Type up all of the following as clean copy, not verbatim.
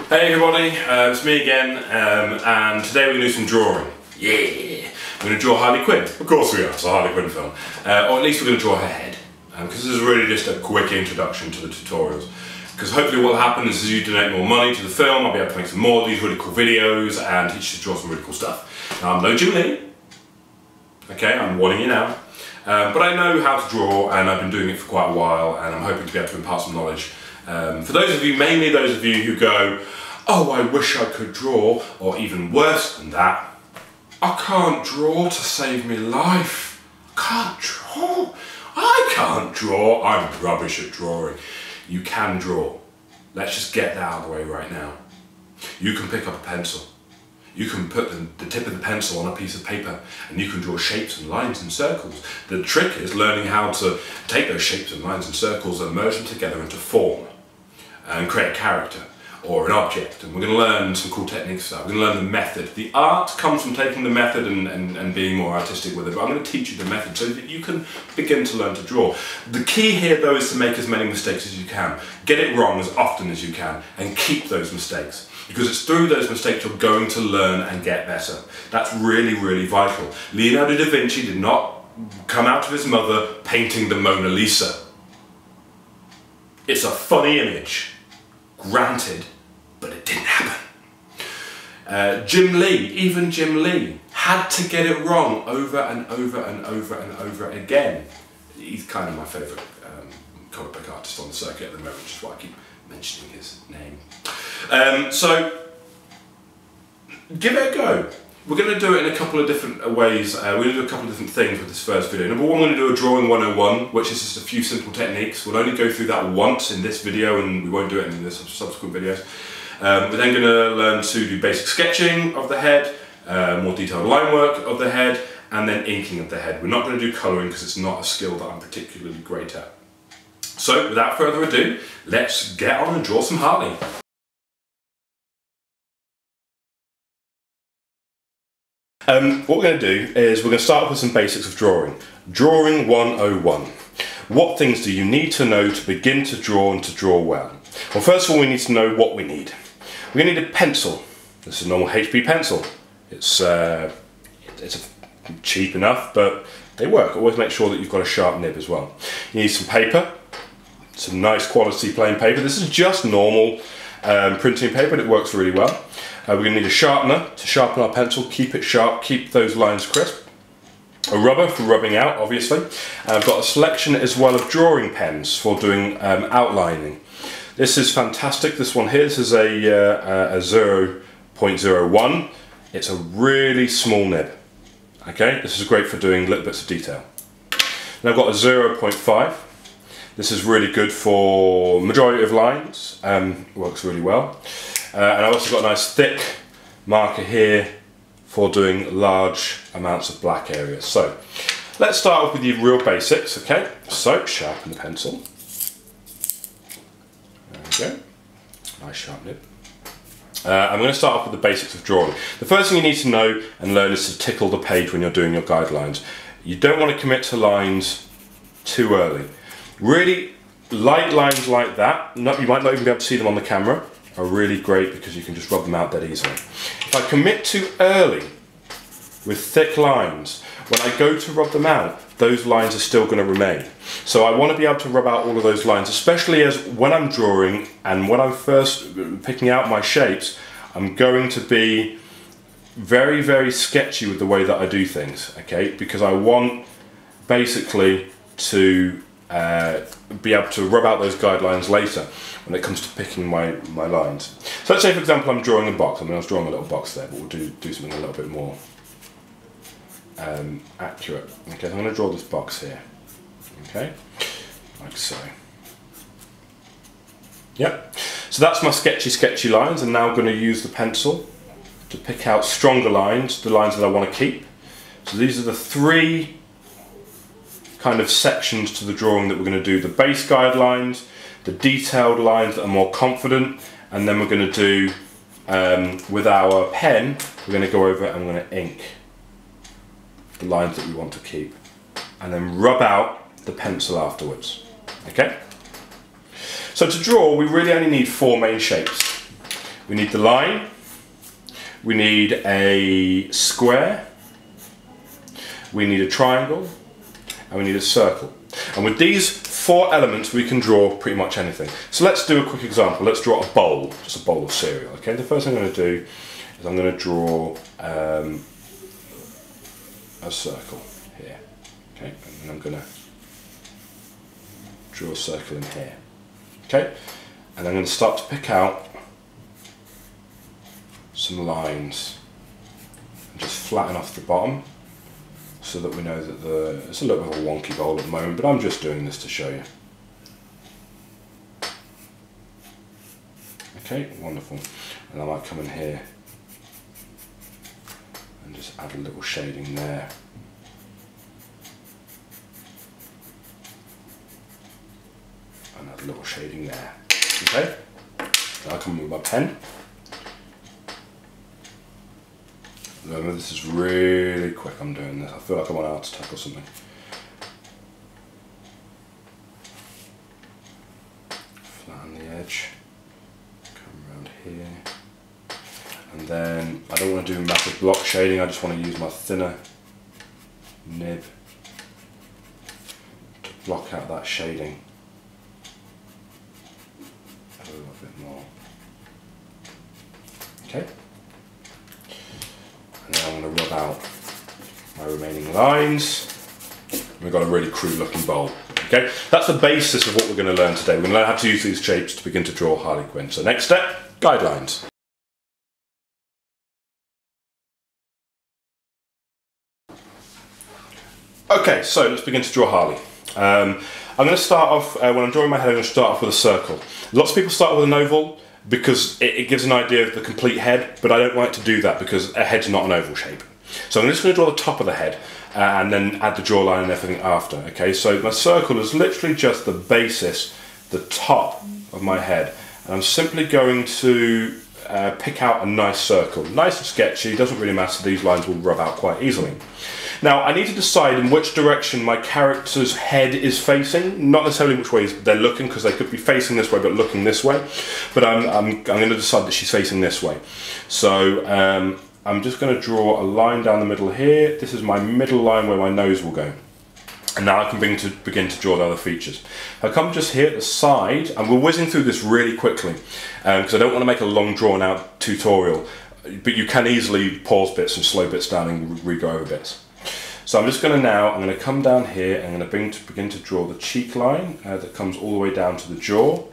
Hey everybody, it's me again, and today we're going to do some drawing. Yeah! We're going to draw Harley Quinn. Of course we are, it's a Harley Quinn film. Or at least we're going to draw her head, because this is really just a quick introduction to the tutorials. Because hopefully what will happen is as you donate more money to the film, I'll be able to make some more of these really cool videos and teach you to draw some really cool stuff. Now I'm no Jim Lee, okay, I'm warning you now. But I know how to draw and I've been doing it for quite a while and I'm hoping to be able to impart some knowledge. For those of you, mainly those of you who go, oh, I wish I could draw, or even worse than that, I can't draw to save me life. Can't draw? I can't draw. I'm rubbish at drawing. You can draw. Let's just get that out of the way right now. You can pick up a pencil. You can put the tip of the pencil on a piece of paper and you can draw shapes and lines and circles. The trick is learning how to take those shapes and lines and circles and merge them together into form and create a character or an object, and we're going to learn some cool techniques for that. We're going to learn the method. The art comes from taking the method and being more artistic with it, but I'm going to teach you the method so that you can begin to learn to draw. The key here though is to make as many mistakes as you can. Get it wrong as often as you can and keep those mistakes, because it's through those mistakes you're going to learn and get better. That's really, really vital. Leonardo da Vinci did not come out of his mother painting the Mona Lisa. It's a funny image. Granted, but it didn't happen. Jim Lee, even Jim Lee, had to get it wrong over and over and over and over again. He's kind of my favourite comic book artist on the circuit at the moment, which is why I keep mentioning his name. So, give it a go. We're going to do it in a couple of different ways. We're going to do a couple of different things with this first video. Number one, we're going to do a drawing 101, which is just a few simple techniques. We'll only go through that once in this video and we won't do it in the subsequent videos. We're then going to learn to do basic sketching of the head, more detailed line work of the head, and then inking of the head. We're not going to do colouring because it's not a skill that I'm particularly great at. So, without further ado, let's get on and draw some Harley. What we're going to do is we're going to start with some basics of drawing. Drawing 101. What things do you need to know to begin to draw and to draw well? Well, first of all, we need to know what we need. We're going to need a pencil. This is a normal HB pencil. It's cheap enough, but they work. Always make sure that you've got a sharp nib as well. You need some paper, some nice quality plain paper. This is just normal printing paper, and it works really well. We're going to need a sharpener to sharpen our pencil, keep it sharp, keep those lines crisp. A rubber for rubbing out, obviously. And I've got a selection as well of drawing pens for doing outlining. This is fantastic. This one here, this is a 0.01. It's a really small nib. Okay, this is great for doing little bits of detail. Now I've got a 0.5. This is really good for majority of lines. Works really well. And I've also got a nice thick marker here for doing large amounts of black areas. So let's start off with the real basics, okay? So sharpen the pencil. There we go. Nice sharp nib. I'm going to start off with the basics of drawing. The first thing you need to know and learn is to tickle the page when you're doing your guidelines. You don't want to commit to lines too early. Really light lines like that, you might not even be able to see them on the camera, are really great because you can just rub them out that easily. If I commit too early with thick lines, when I go to rub them out, those lines are still going to remain. So I want to be able to rub out all of those lines, especially as when I'm drawing and when I'm first picking out my shapes, I'm going to be very, very sketchy with the way that I do things, okay? Because I want basically to be able to rub out those guidelines later when it comes to picking my lines. So let's say, for example, I'm drawing a box. I mean, I was drawing a little box there, but we'll do something a little bit more accurate. Okay, so I'm going to draw this box here. Okay, like so. Yep. So that's my sketchy lines, and now I'm going to use the pencil to pick out stronger lines, the lines that I want to keep. So these are the three kind of sections to the drawing that we're going to do: the base guidelines, the detailed lines that are more confident, and then we're going to do with our pen, we're going to go over and we're going to ink the lines that we want to keep, and then rub out the pencil afterwards. Okay? So to draw, we really only need four main shapes. We need the line, we need a square, we need a triangle, and we need a circle. And with these 4 elements we can draw pretty much anything. So let's do a quick example. Let's draw a bowl, just a bowl of cereal. Okay, the first thing I'm going to do is I'm going to draw a circle here. Okay, and then I'm going to draw a circle in here. Okay, and I'm going to start to pick out some lines and just flatten off the bottom so that we know that it's a little bit of a wonky bowl at the moment, but I'm just doing this to show you. Okay, wonderful. And I might come in here and just add a little shading there. And add a little shading there. Okay, now I come in with my pen. Remember, this is really quick. I'm doing this. I feel like I'm on art attack or something. Flatten the edge. Come around here. And then I don't want to do massive block shading. I just want to use my thinner nib to block out that shading a little bit more. Okay. And now I'm going to rub out my remaining lines. We've got a really crude looking bowl. Okay, that's the basis of what we're going to learn today. We're going to learn how to use these shapes to begin to draw Harley Quinn. So next step, guidelines. Okay, so let's begin to draw Harley. I'm going to start off, when I'm drawing my head, I'm going to start off with a circle. Lots of people start with an oval because it gives an idea of the complete head, but I don't like to do that because a head's not an oval shape. So I'm just going to draw the top of the head and then add the jawline and everything after. Okay, so my circle is literally just the basis, the top of my head. And I'm simply going to pick out a nice circle. Nice and sketchy, doesn't really matter, these lines will rub out quite easily. Now I need to decide in which direction my character's head is facing, not necessarily which way they're looking, because they could be facing this way but looking this way, but I'm going to decide that she's facing this way. So I'm just going to draw a line down the middle here. This is my middle line where my nose will go. And now I can begin to draw the other features. I'll come just here at the side, and we're whizzing through this really quickly because I don't want to make a long drawn out tutorial, but you can easily pause bits and slow bits down and re-go over bits. So I'm just going to I'm going to come down here and I'm going to begin to draw the cheek line that comes all the way down to the jaw.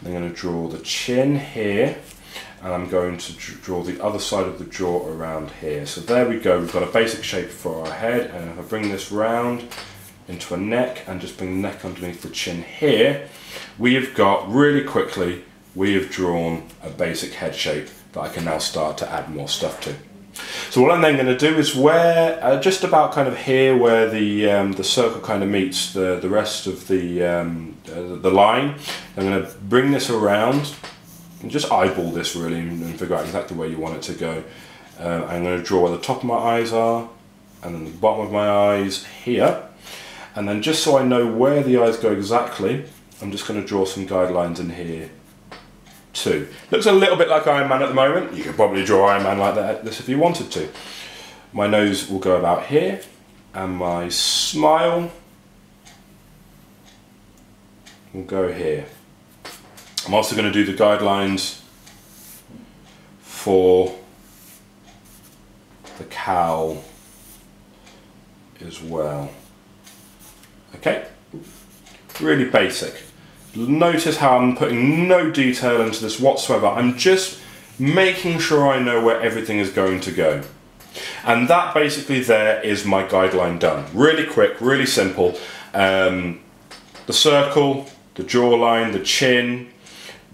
I'm going to draw the chin here, and I'm going to draw the other side of the jaw around here. So there we go, we've got a basic shape for our head, and if I bring this round into a neck and just bring the neck underneath the chin here, we have got, really quickly, we have drawn a basic head shape that I can now start to add more stuff to. So what I'm then going to do is where, just about kind of here where the circle kind of meets the rest of the line, I'm going to bring this around and just eyeball this really and figure out exactly where you want it to go. I'm going to draw where the top of my eyes are and then the bottom of my eyes here. And then just so I know where the eyes go exactly, I'm just going to draw some guidelines in here too. Looks a little bit like Iron Man at the moment. You could probably draw Iron Man like this if you wanted to. My nose will go about here, and my smile will go here. I'm also going to do the guidelines for the cowl as well. Okay, really basic. Notice how I'm putting no detail into this whatsoever. I'm just making sure I know where everything is going to go. And that basically there is my guideline done. Really quick, really simple. The circle, the jawline, the chin,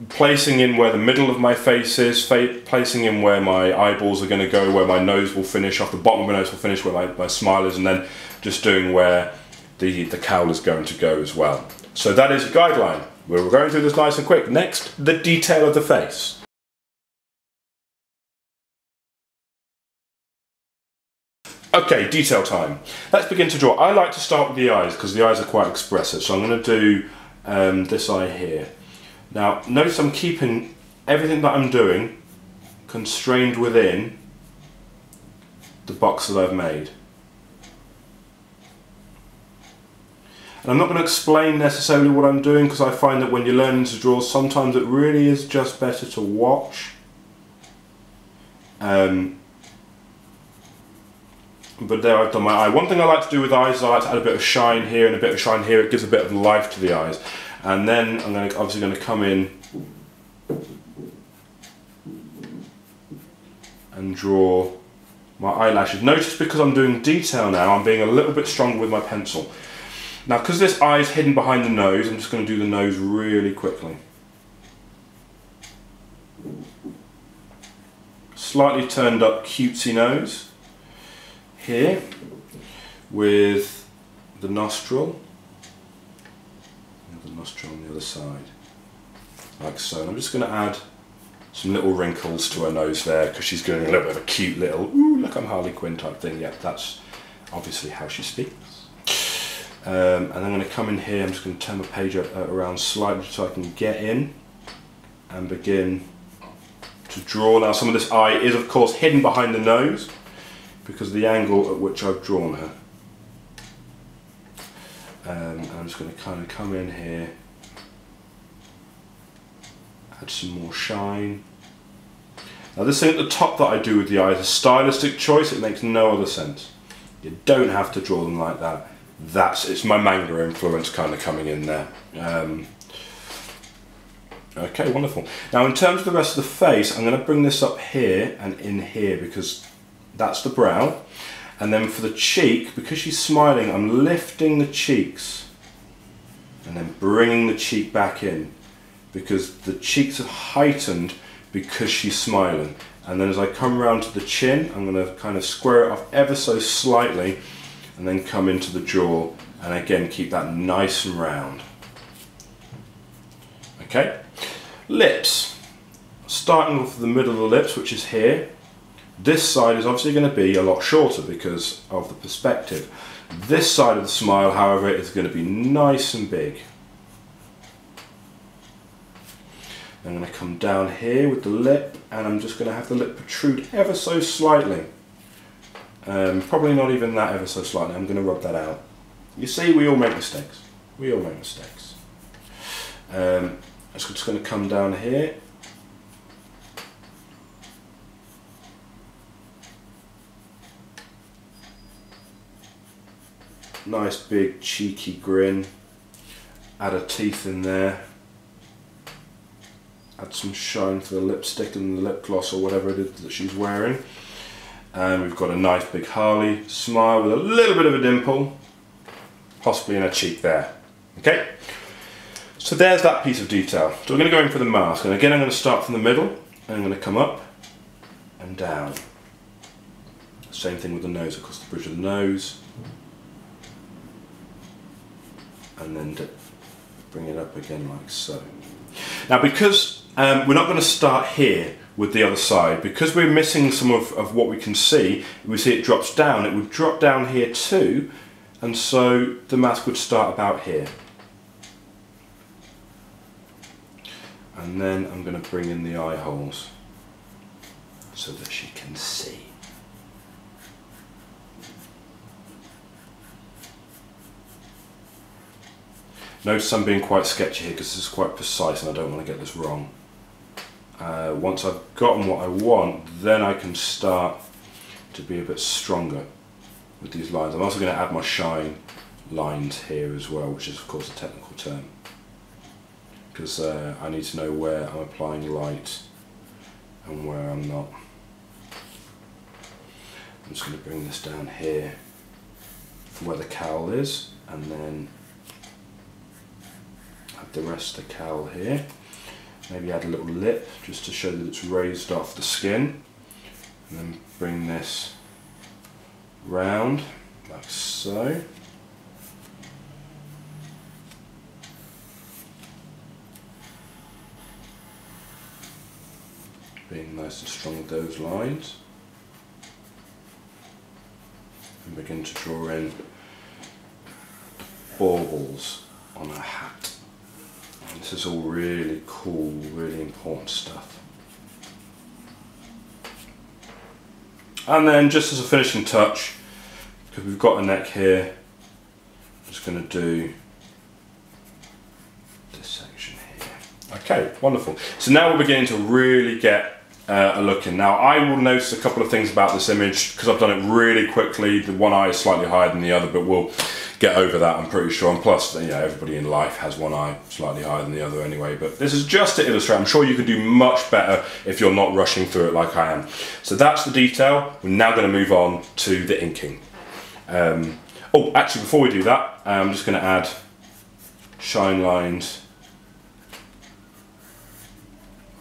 placing in where the middle of my face is, placing in where my eyeballs are going to go, where my nose will finish off, the bottom of my nose will finish where my smile is, and then just doing where the cowl is going to go as well. So that is a guideline. We're going through this nice and quick. Next, the detail of the face. Okay, detail time. Let's begin to draw. I like to start with the eyes because the eyes are quite expressive. So I'm going to do this eye here. Now, notice I'm keeping everything that I'm doing constrained within the box that I've made. And I'm not going to explain necessarily what I'm doing, because I find that when you're learning to draw, sometimes it really is just better to watch. But there I've done my eye. One thing I like to do with eyes is I like to add a bit of shine here and a bit of shine here. It gives a bit of life to the eyes. And then I'm obviously going to come in and draw my eyelashes. Notice, because I'm doing detail now, I'm being a little bit stronger with my pencil. Now, because this eye is hidden behind the nose, I'm just going to do the nose really quickly. Slightly turned up cutesy nose here with the nostril. And the nostril on the other side, like so. And I'm just going to add some little wrinkles to her nose there, because she's doing a little bit of a cute little, ooh, look, I'm Harley Quinn type thing. Yeah, that's obviously how she speaks. And I'm going to come in here, I'm just going to turn the page around slightly so I can get in and begin to draw. Now, some of this eye is of course hidden behind the nose because of the angle at which I've drawn her. And I'm just going to kind of come in here, add some more shine. Now, this thing at the top that I do with the eye is a stylistic choice. It makes no other sense. You don't have to draw them like that. It's my manga influence kind of coming in there. Okay, wonderful. Now, in terms of the rest of the face, I'm going to bring this up here and in here, because that's the brow. And then for the cheek, because she's smiling, I'm lifting the cheeks and then bringing the cheek back in, because the cheeks are heightened because she's smiling. And then as I come around to the chin, I'm going to kind of square it off ever so slightly, and then come into the jaw, and again keep that nice and round. Okay, lips. Starting off the middle of the lips, which is here. This side is obviously going to be a lot shorter because of the perspective. This side of the smile, however, is going to be nice and big. I'm going to come down here with the lip, and I'm just going to have the lip protrude ever so slightly. Probably not even that ever so slightly. I'm going to rub that out. You see, we all make mistakes. We all make mistakes. I'm just going to come down here. Nice big cheeky grin. Add her teeth in there. Add some shine for the lipstick and the lip gloss or whatever it is that she's wearing. And we've got a nice big Harley smile with a little bit of a dimple, possibly in her cheek there. Okay, so there's that piece of detail. So we're going to go in for the mask, and again I'm going to start from the middle, and I'm going to come up and down. Same thing with the nose, across the bridge of the nose, and then bring it up again like so. Now, because we're not going to start here with the other side, because we're missing some of what we can see, we see it drops down, it would drop down here too, and so the mask would start about here. And then I'm going to bring in the eye holes so that she can see. Notice I'm being quite sketchy here because this is quite precise and I don't want to get this wrong. Once I've gotten what I want, then I can start to be a bit stronger with these lines. I'm also going to add my shine lines here as well, which is of course a technical term, because I need to know where I'm applying light and where I'm not. I'm just going to bring this down here where the cowl is, and then add the rest of the cowl here. Maybe add a little lip just to show that it's raised off the skin, and then bring this round like so. Being nice and strong with those lines, and begin to draw in baubles on a hat. And this is all really cool, really important stuff. And then just as a finishing touch, because we've got a neck here, I'm just going to do this section here. Okay, wonderful. So now we're beginning to really get a look in. Now I will notice a couple of things about this image because I've done it really quickly. The one eye is slightly higher than the other, but we'll get over that, I'm pretty sure. And plus, you know, everybody in life has one eye slightly higher than the other anyway, but this is just to illustrate. I'm sure you could do much better if you're not rushing through it like I am. So that's the detail. We're now going to move on to the inking. Oh, actually, before we do that, I'm just going to add shine lines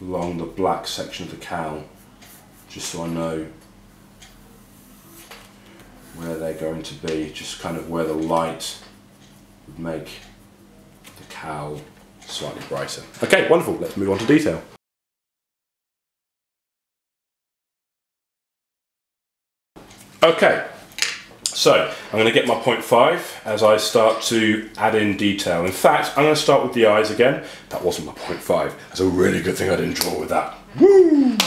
along the black section of the cowl, just so I know where they're going to be, just kind of where the light would make the cowl slightly brighter. Okay, wonderful, let's move on to detail. Okay, so I'm going to get my 0.5 as I start to add in detail. In fact, I'm going to start with the eyes again. That wasn't my 0.5. That's a really good thing I didn't draw with that. Woo! Okay,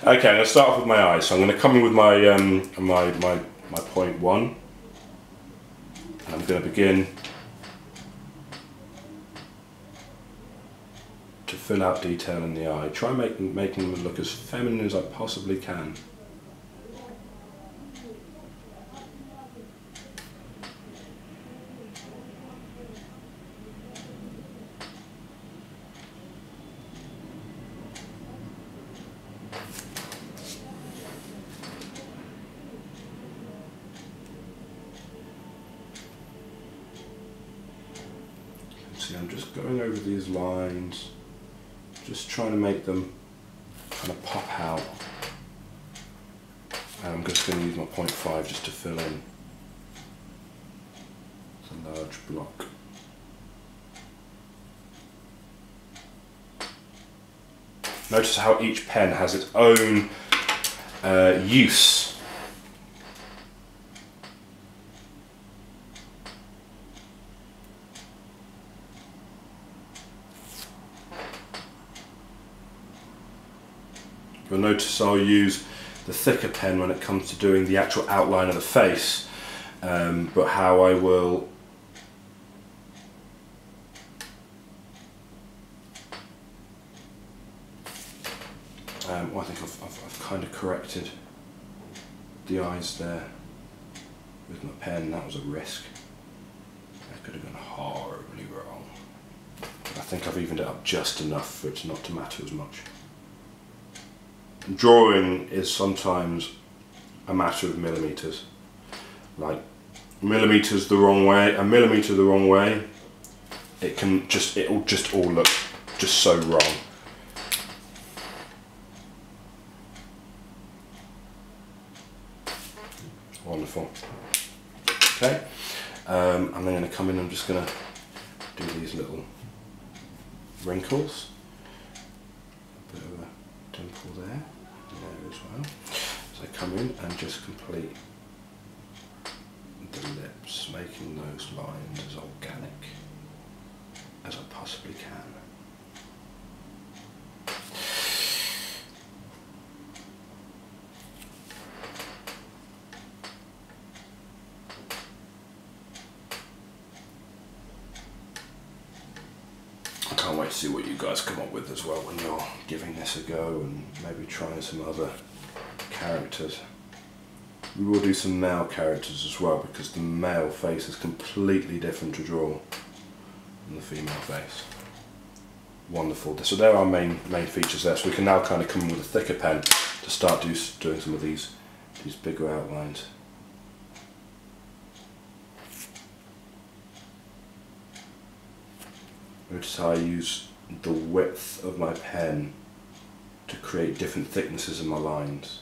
I'm going to start off with my eyes. So I'm going to come in with my my 0.1. And I'm going to begin to fill out detail in the eye. Try making them look as feminine as I possibly can. See, I'm just going over these lines, just trying to make them kind of pop out. And I'm just going to use my 0.5 just to fill in the large block. Notice how each pen has its own use. You'll notice I'll use the thicker pen when it comes to doing the actual outline of the face, but how I will well, I think I've kind of corrected the eyes there with my pen. That was a risk. That could have gone horribly wrong. But I think I've evened it up just enough for it not to matter as much. Drawing is sometimes a matter of millimeters. Like millimeters the wrong way, a millimeter the wrong way, it'll just all look just so wrong. Wonderful. Okay, I'm then going to come in. I'm just going to do these little wrinkles. A bit of a dimple there as well. So I come in and just complete the lips, making those lines as organic as I possibly can. I can't wait to see what you guys come up with as well when you're giving this a go and maybe trying some other characters. We will do some male characters as well because the male face is completely different to draw than the female face. Wonderful. So there are our main features there. So we can now kind of come in with a thicker pen to start doing some of these bigger outlines. Notice how I use the width of my pen to create different thicknesses in my lines.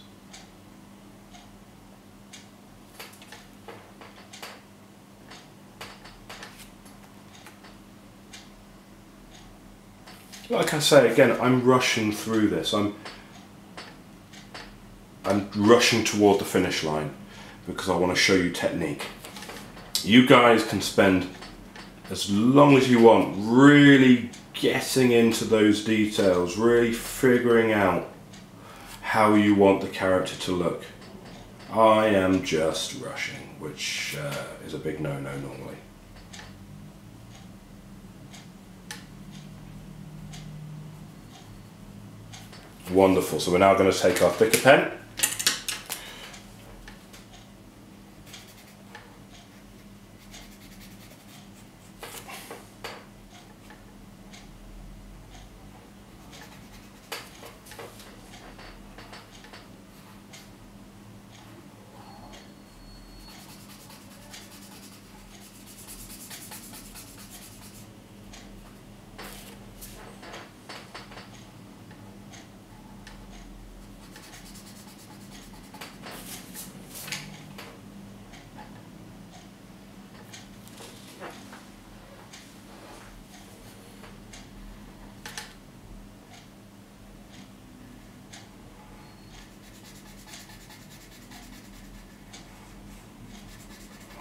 Like I say again, I'm rushing through this. I'm rushing toward the finish line because I want to show you technique. You guys can spend as long as you want really getting into those details, really figuring out how you want the character to look. I am just rushing, which is a big no-no normally. Wonderful, so we're now going to take our thicker pen.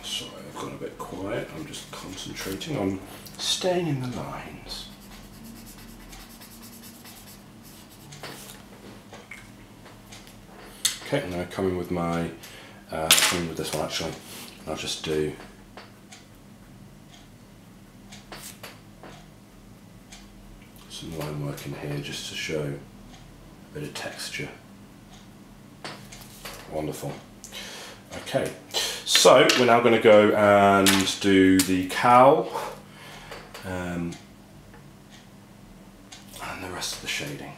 Sorry, I've gone a bit quiet. I'm just concentrating on staying in the lines. Okay, I'm now coming with my, coming with this one actually. I'll just do some line work in here just to show a bit of texture. Wonderful. Okay, so we're now going to go and do the cowl and the rest of the shading.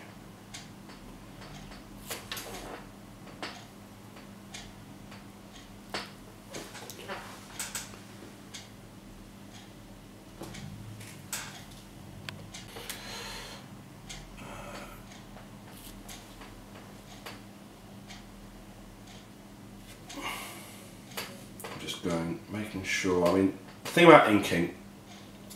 Going, making sure, I mean, the thing about inking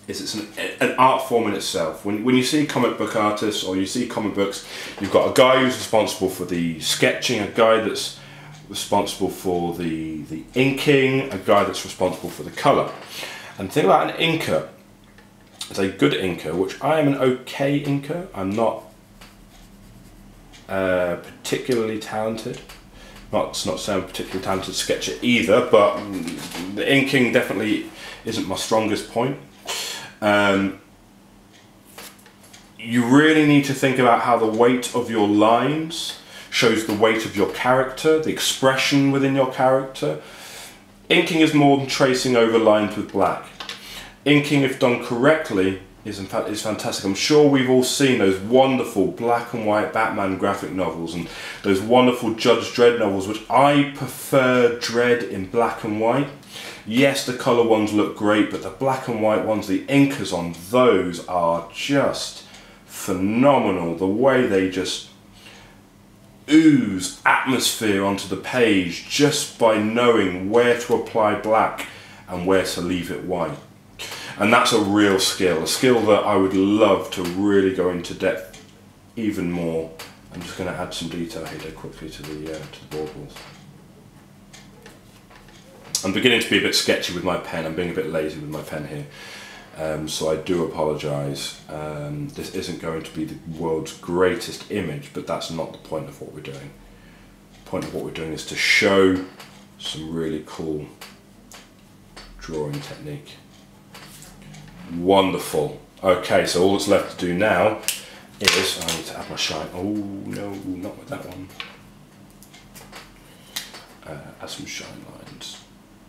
is it's an art form in itself. When you see comic book artists or you see comic books, you've got a guy who's responsible for the sketching, a guy that's responsible for the inking, a guy that's responsible for the colour. And the thing about an inker is a good inker, which I am an okay inker, I'm not particularly talented. Not saying particularly talented sketcher either, but the inking definitely isn't my strongest point. You really need to think about how the weight of your lines shows the weight of your character, the expression within your character. Inking is more than tracing over lines with black. Inking, if done correctly, is fantastic. I'm sure we've all seen those wonderful black and white Batman graphic novels and those wonderful Judge Dredd novels, which I prefer Dredd in black and white. Yes, the colour ones look great, but the black and white ones, the inkers on those are just phenomenal. The way they just ooze atmosphere onto the page just by knowing where to apply black and where to leave it white. And that's a real skill, a skill that I would love to really go into depth even more. I'm just going to add some detail here quickly to the board walls. I'm beginning to be a bit sketchy with my pen. I'm being a bit lazy with my pen here, so I do apologise. This isn't going to be the world's greatest image, but that's not the point of what we're doing. The point of what we're doing is to show some really cool drawing technique. Wonderful. Okay, so all that's left to do now is, I need to add my shine. Oh no, not with that one. Add some shine lines.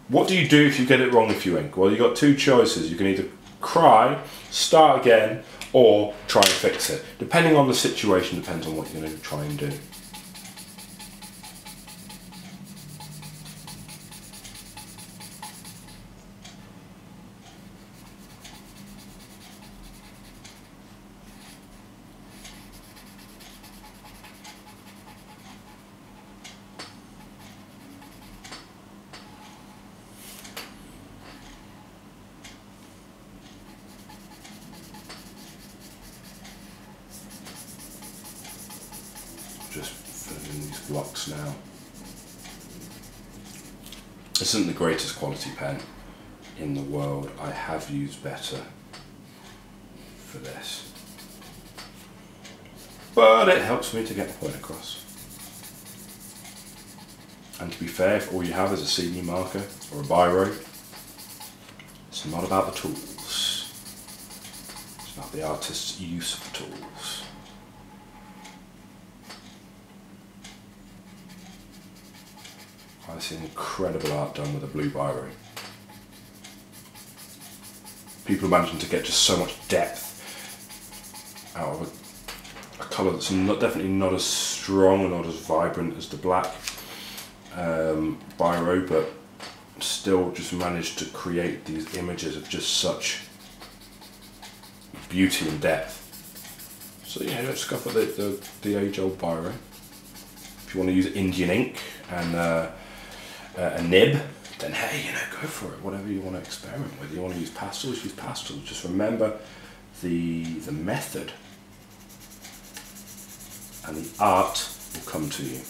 What do you do if you get it wrong if you ink? Well, you've got two choices. You can either cry, start again, or try and fix it. Depending on the situation, depends on what you're going to try and do. Just filling in these blocks now. This isn't the greatest quality pen in the world. I have used better for this, but it helps me to get the point across. And to be fair, if all you have is a CD marker or a biro, it's not about the tools. It's about the artist's use of the tools. I see incredible art done with a blue biro. People imagine to get just so much depth out of a colour that's definitely not as strong and not as vibrant as the black biro, but still just managed to create these images of just such beauty and depth. So yeah, let's go for the age-old biro. If you want to use Indian ink and a nib, then hey, go for it. Whatever you want to experiment with. You want to use pastels, use pastels. Just remember the method, and the art will come to you.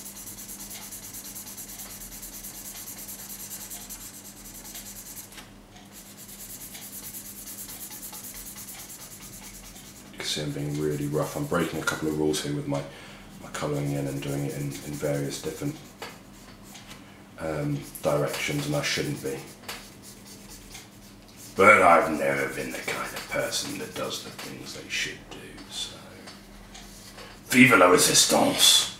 You can see I'm being really rough. I'm breaking a couple of rules here with my colouring in and doing it in various different directions, and I shouldn't be. But I've never been the kind of person that does the things they should do, so... Vive la resistance!